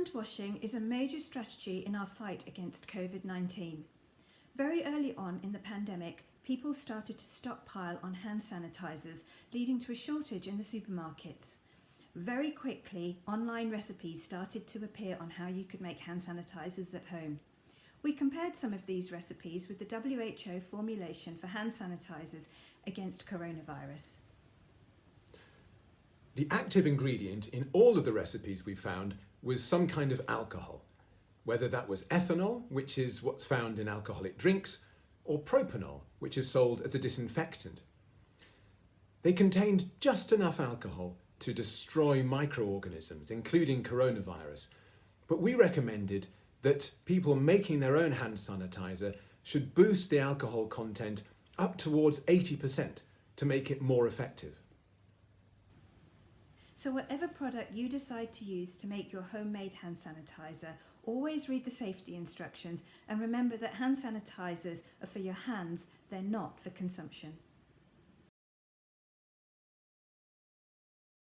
Hand washing is a major strategy in our fight against COVID-19. Very early on in the pandemic, people started to stockpile on hand sanitizers, leading to a shortage in the supermarkets. Very quickly, online recipes started to appear on how you could make hand sanitizers at home. We compared some of these recipes with the WHO formulation for hand sanitizers against coronavirus. The active ingredient in all of the recipes we found was some kind of alcohol, whether that was ethanol, which is what's found in alcoholic drinks, or propanol, which is sold as a disinfectant. They contained just enough alcohol to destroy microorganisms, including coronavirus, but we recommended that people making their own hand sanitizer should boost the alcohol content up towards 80% to make it more effective. So whatever product you decide to use to make your homemade hand sanitizer, always read the safety instructions and remember that hand sanitizers are for your hands, they're not for consumption.